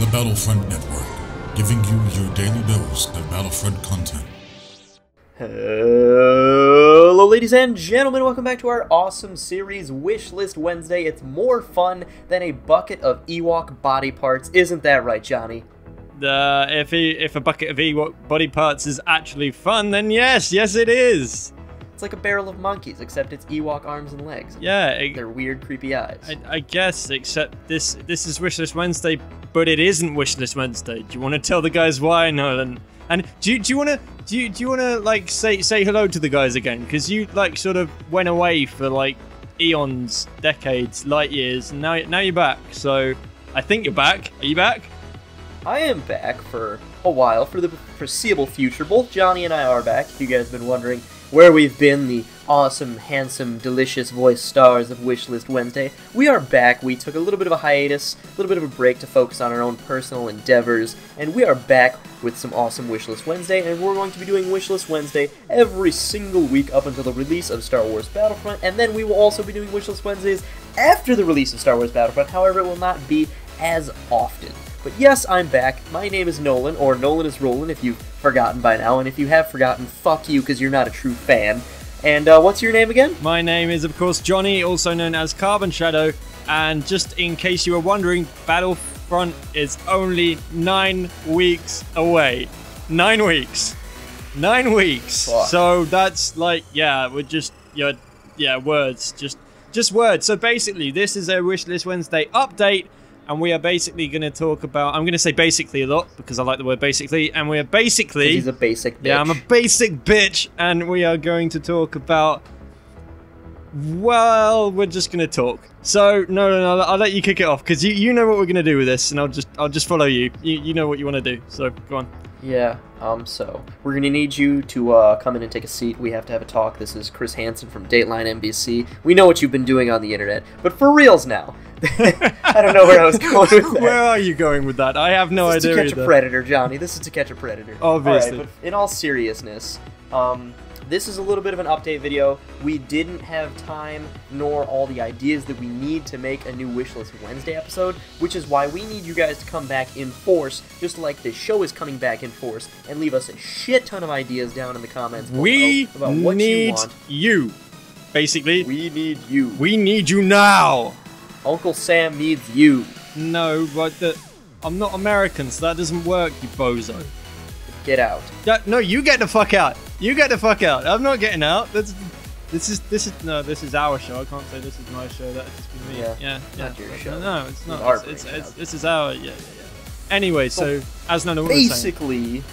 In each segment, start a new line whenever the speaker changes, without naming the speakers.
the Battlefront Network, giving you your daily dose of Battlefront content.
Hello ladies and gentlemen, welcome back to our awesome series, Wishlist Wednesday. It's more fun than a bucket of Ewok body parts, isn't that right, Johnny?
If a bucket of Ewok body parts is actually fun, then yes it is.
It's like a barrel of monkeys, except it's Ewok arms and legs.
Yeah.
Their weird, creepy eyes.
I guess, except this is Wishlist Wednesday, but it isn't Wishlist Wednesday. Do you want to tell the guys why, Nolan? And do you want to like say hello to the guys again? Because you like sort of went away for like eons, decades, light years, and now you're back. So I think you're back. Are you back?
I am back for a while, for the foreseeable future. Both Johnny and I are back. If you guys have been wondering where we've been, the awesome, handsome, delicious voice stars of Wishlist Wednesday, we are back. We took a little bit of a hiatus, a little bit of a break to focus on our own personal endeavors, and we are back with some awesome Wishlist Wednesday, and we're going to be doing Wishlist Wednesday every single week up until the release of Star Wars Battlefront, and then we will also be doing Wishlist Wednesdays after the release of Star Wars Battlefront. However, it will not be as often. But yes, I'm back. My name is Nolan, or Nolan is Roland if you've forgotten by now, and if you have forgotten, fuck you, because you're not a true fan. And what's your name again?
My name is, of course, Johnny, also known as Carbon Shadow, and just in case you were wondering, Battlefront is only 9 weeks away. 9 weeks. 9 weeks.
Fuck.
So that's like, yeah, we're just, words. Just words. So basically, this is a Wishlist Wednesday update. And we are basically going to talk about... I'm going to say basically a lot, because I like the word basically. And we are basically...
He's a basic bitch.
Yeah, I'm a basic bitch. And we are going to talk about... Well, we're just going to talk. So, no, I'll let you kick it off. Because you know what we're going to do with this. And I'll just follow you. You know what you want to do. So, go on.
Yeah, so we're going to need you to come in and take a seat. We have to have a talk. This is Chris Hansen from Dateline NBC. We know what you've been doing on the internet. But for reals now. I don't know where I was going with that.
Where are you going with that? I have no idea.
This is to catch a predator, Johnny. This is to catch a predator.
Obviously.
All right, but in all seriousness, this is a little bit of an update video. We didn't have time nor all the ideas that we need to make a new Wishlist Wednesday episode, which is why we need you guys to come back in force, just like this show is coming back in force, and leave us a shit ton of ideas down in the comments below about what you want.
You. Basically.
We need you.
We need you now.
Uncle Sam needs you.
No, but I'm not American, so that doesn't work, you bozo.
Get out.
No, you get the fuck out. You get the fuck out. I'm not getting out. This is our show. I can't say this is my show. That'd just be me. Yeah.
Not your show.
No, it's not. This is our. Yeah. Anyway, so as Nolan was saying,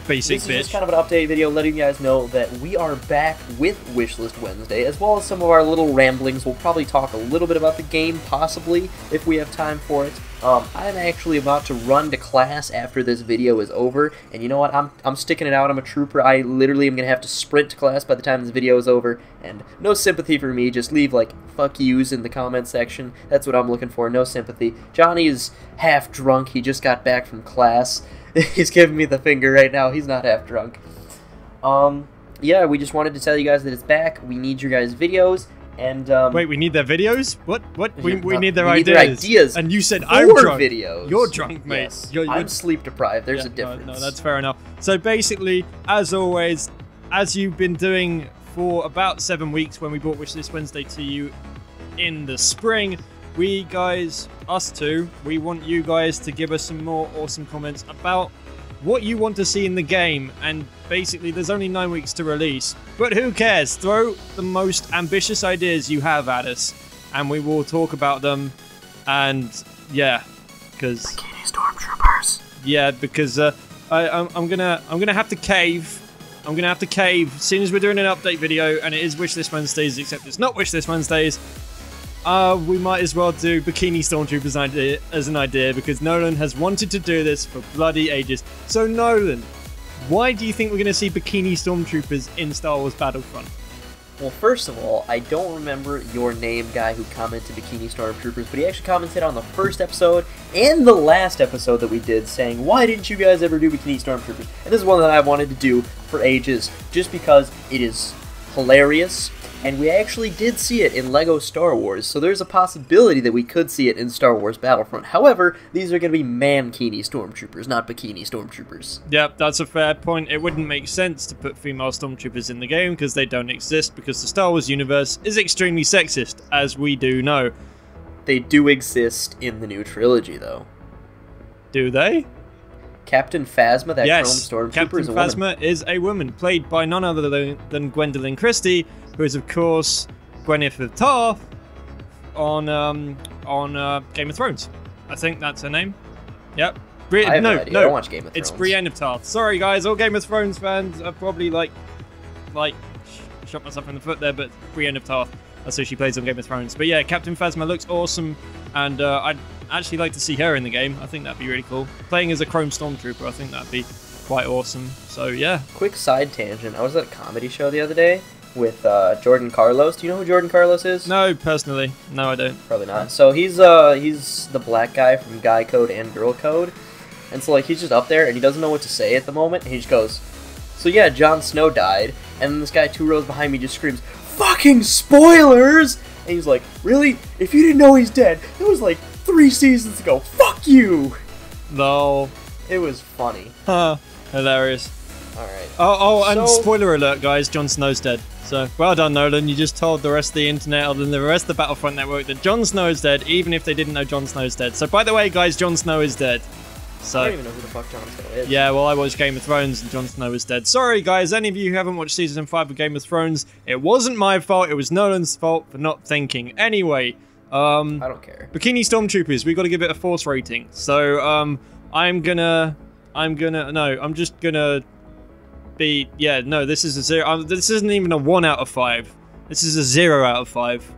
this is just kind of an update video letting you guys know that we are back with Wishlist Wednesday, as well as some of our little ramblings. We'll probably talk a little bit about the game, possibly, if we have time for it. I'm actually about to run to class after this video is over, and you know what? I'm sticking it out. I'm a trooper. I literally am going to have to sprint to class by the time this video is over, and no sympathy for me. Just leave, like, fuck yous in the comment section. That's what I'm looking for. No sympathy. Johnny is half drunk. He just got back from class. He's giving me the finger right now. He's not half drunk. Yeah, we just wanted to tell you guys that it's back. We need your guys' videos. And
wait, we need their videos? What? We need their
ideas.
Their ideas. And you said I'm drunk.
Videos.
You're drunk, mate.
Yes. I'm sleep deprived. There's a difference.
No, that's fair enough. So basically, as always, as you've been doing for about 7 weeks when we brought Wishlist Wednesday to you in the spring, we guys, us two, we want you guys to give us some more awesome comments about what you want to see in the game. And basically, there's only 9 weeks to release, but who cares? Throw the most ambitious ideas you have at us, and we will talk about them. And yeah, because
Bikini Stormtroopers.
Yeah, because I'm gonna have to cave. I'm gonna have to cave as soon as we're doing an update video, and it is Wishlist Wednesdays, except it's not Wishlist Wednesdays. We might as well do Bikini Stormtroopers as an idea, because Nolan has wanted to do this for bloody ages. So Nolan, why do you think we're going to see Bikini Stormtroopers in Star Wars Battlefront?
Well, first of all, I don't remember your name, guy who commented Bikini Stormtroopers, but he actually commented on the first episode and the last episode that we did, saying, why didn't you guys ever do Bikini Stormtroopers? And this is one that I wanted to do for ages, just because it is hilarious. and we actually did see it in LEGO Star Wars, so there's a possibility that we could see it in Star Wars Battlefront. However, these are going to be mankini stormtroopers, not bikini stormtroopers.
Yep, that's a fair point. It wouldn't make sense to put female stormtroopers in the game because they don't exist, because the Star Wars universe is extremely sexist, as we do know.
They do exist in the new trilogy, though.
Do they?
Captain Phasma, that
yes,
chrome stormtrooper,
Captain
is a woman.
Phasma is a woman, played by none other than Gwendolyn Christie, who is, of course, Gwyneth of Tarth on Game of Thrones. I think that's her name. Yep.
I have no idea. I don't watch Game of Thrones.
It's Brienne of Tarth. Sorry, guys, all Game of Thrones fans are probably shot myself in the foot there, but Brienne of Tarth. That's who she plays on Game of Thrones. But yeah, Captain Phasma looks awesome, and I'd actually like to see her in the game. I think that'd be really cool. Playing as a Chrome Stormtrooper, I think that'd be quite awesome. So yeah.
Quick side tangent. I was at a comedy show the other day with Jordan Carlos. Do you know who Jordan Carlos is?
No, personally. No, I don't.
Probably not. So he's the black guy from Guy Code and Girl Code. And so, like, he's just up there, and he doesn't know what to say at the moment, and he just goes, so yeah, Jon Snow died, and then this guy 2 rows behind me just screams, fucking spoilers! And he's like, really? If you didn't know he's dead, it was like 3 seasons ago, fuck you!
No.
It was funny.
Huh. Hilarious.
Alright.
Oh, and spoiler alert, guys, Jon Snow's dead. So, well done, Nolan. You just told the rest of the internet, other than the rest of the Battlefront network, that Jon Snow is dead, even if they didn't know Jon Snow's dead. So, by the way, guys, Jon Snow is dead. So,
I don't even know who the fuck Jon Snow is.
Yeah, well, I watched Game of Thrones and Jon Snow is dead. Sorry, guys, any of you who haven't watched Season 5 of Game of Thrones, it wasn't my fault, it was Nolan's fault for not thinking. Anyway,
I don't care.
Bikini Stormtroopers, we got to give it a Force rating. So, I'm just gonna be, yeah, no, this is a 0. This isn't even a 1 out of 5. This is a 0 out of 5.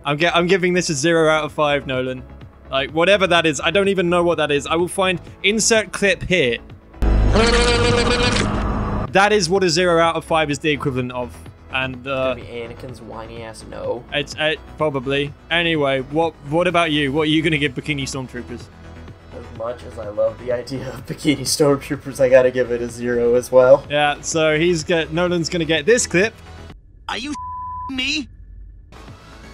I'm giving this a 0 out of 5, Nolan. Like, whatever that is, I don't even know what that is. I will find insert clip here. That is what a 0 out of 5 is the equivalent of. And
it's gonna be Anakin's whiny ass no.
It's probably. Anyway, what about you? What are you gonna give Bikini Stormtroopers?
As much as I love the idea of Bikini Stormtroopers, I gotta give it a 0 as well.
Yeah, so Nolan's gonna get this clip.
Are you me?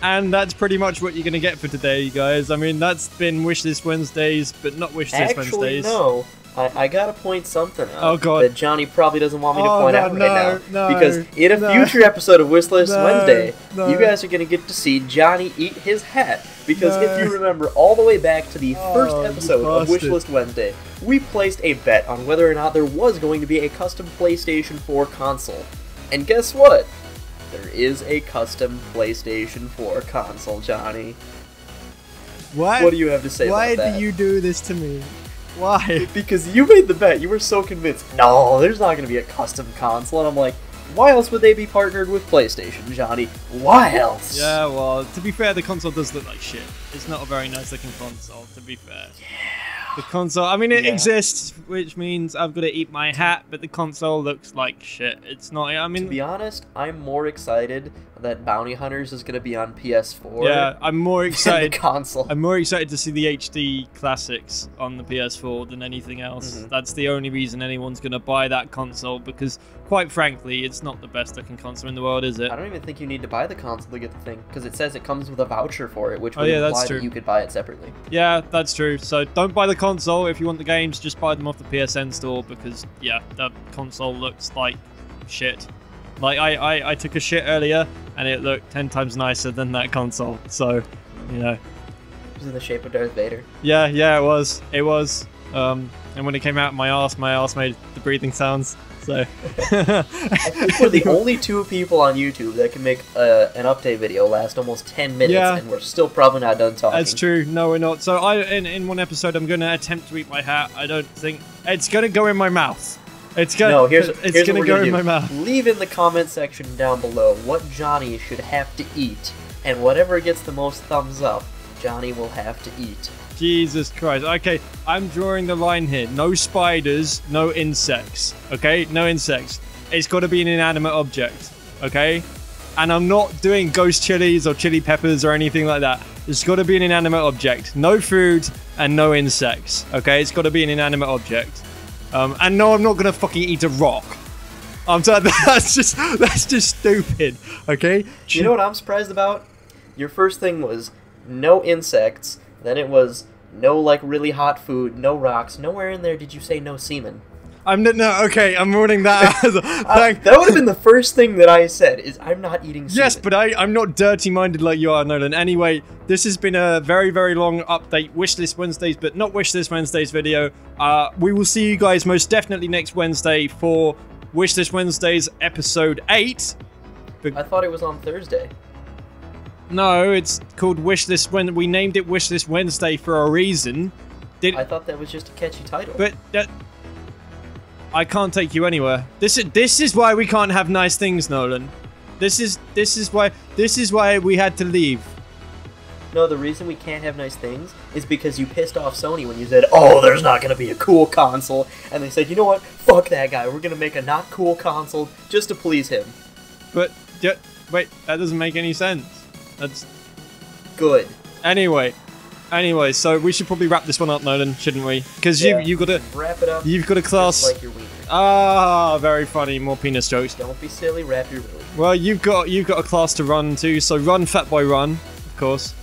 And that's pretty much what you're going to get for today, you guys. I mean, that's been Wishlist Wednesdays, but not Wishlist Wednesdays.
No. I gotta point something out.
Oh, God.
That Johnny probably doesn't want me to point out right now.
No,
because in a future episode of Wishlist Wednesday, you guys are gonna get to see Johnny eat his hat. Because if you remember all the way back to the first episode of Wishlist Wednesday, we placed a bet on whether or not there was going to be a custom PlayStation 4 console. And guess what? There is a custom PlayStation 4 console, Johnny. What do you have to say about that?
Why do you do this to me? Why?
Because you made the bet. You were so convinced. No, there's not going to be a custom console. And I'm like, why else would they be partnered with PlayStation, Johnny? Why else?
Yeah, well, to be fair, the console does look like shit. It's not a very nice looking console, to be fair.
Yeah.
The console, I mean, it exists, which means I've got to eat my hat, but the console looks like shit. It's not, I mean...
To be honest, I'm more excited that Bounty Hunters is going to be on PS4.
Yeah, I'm more excited.
The console.
I'm more excited to see the HD classics on the PS4 than anything else. That's the only reason anyone's going to buy that console, because, quite frankly, it's not the best looking console in the world, is it?
I don't even think you need to buy the console to get the thing, because it says it comes with a voucher for it, which would
that's
imply
true.
that you could buy it separately.
Yeah, that's true. So don't buy the console. If you want the games, just buy them off the PSN store, because, yeah, the console looks like shit. Like, I took a shit earlier, and it looked 10 times nicer than that console, so, you know.
It was in the shape of Darth Vader.
Yeah, it was. It was. And when it came out my ass made the breathing sounds, so.
I think we're the only 2 people on YouTube that can make an update video last almost 10 minutes, and we're still probably not done talking.
That's true. No, we're not. So in one episode, I'm going to attempt to eat my hat. I don't think... It's going to go in my mouth. It's gonna go in my mouth.
Leave in the comment section down below what Johnny should have to eat, and whatever gets the most thumbs up, Johnny will have to eat.
Jesus Christ. Okay, I'm drawing the line here. No spiders, no insects. Okay, no insects. It's got to be an inanimate object. Okay, and I'm not doing ghost chilies or chili peppers or anything like that. It's got to be an inanimate object. No food and no insects. Okay, it's got to be an inanimate object. And no, I'm not gonna fucking eat a rock. I'm sorry, that's just stupid. Okay.
You know what I'm surprised about? Your first thing was no insects. Then it was no like really hot food, no rocks. Nowhere in there did you say no semen.
Okay, I'm ruining that.
That would have been the first thing that I said, is I'm not eating semen.
Yes, but I'm not dirty-minded like you are, Nolan. Anyway, this has been a very, very long update, Wishlist Wednesdays, but not Wishlist Wednesdays video. We will see you guys most definitely next Wednesday for Wishlist Wednesdays episode 8.
I thought it was on Thursday.
No, it's called Wishlist when we named it Wishlist Wednesday for a reason.
I thought that was just a catchy title.
But I can't take you anywhere. This is why we can't have nice things, Nolan. This is why we had to leave.
No, the reason we can't have nice things is because you pissed off Sony when you said, "Oh, there's not gonna be a cool console," and they said, "You know what? Fuck that guy. We're gonna make a not cool console just to please him."
But wait, that doesn't make any sense. That's
good.
Anyway, so we should probably wrap this one up, Nolan, shouldn't we? Because you got to
wrap it up.
You've got a class.
Just like your wiener.
Ah, very funny. More penis jokes.
Don't be silly. Wrap your willy.
Well, you've got a class to run too. So run, fat boy, run. Of course.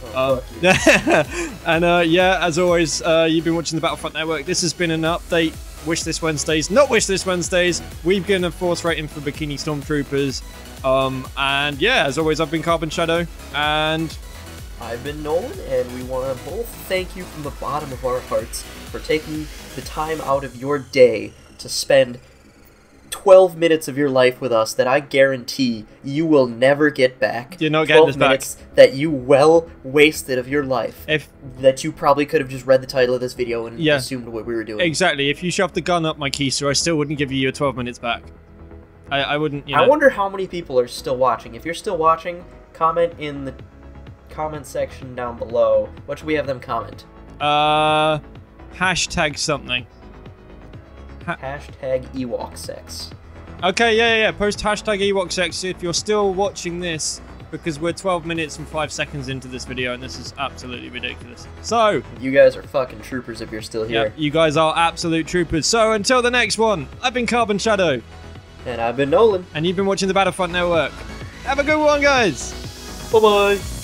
And yeah, as always, you've been watching the Battlefront Network. This has been an update. Wishlist Wednesdays, not Wishlist Wednesdays. We've given a force rating for Bikini Stormtroopers. And yeah, as always, I've been Carbon Shadow, and
I've been Nolan, and we want to both thank you from the bottom of our hearts for taking the time out of your day to spend 12 minutes of your life with us that I guarantee you will never get back.
You're not getting this back.
12 minutes that you well wasted of your life. That you probably could have just read the title of this video and assumed what we were doing.
Exactly. If you shoved the gun up my keister, I still wouldn't give you your 12 minutes back. I wouldn't, you know.
I wonder how many people are still watching. If you're still watching, comment in the comment section down below. What should we have them comment?
Hashtag something.
Hashtag Ewok sex.
Okay, yeah. Post hashtag Ewok sex if you're still watching this, because we're 12 minutes and 5 seconds into this video, and this is absolutely ridiculous. So
you guys are fucking troopers if you're still here.
Yeah, you guys are absolute troopers. So until the next one, I've been Carbon Shadow.
And I've been Nolan.
And you've been watching the Battlefront Network. Have a good one, guys.
Bye-bye.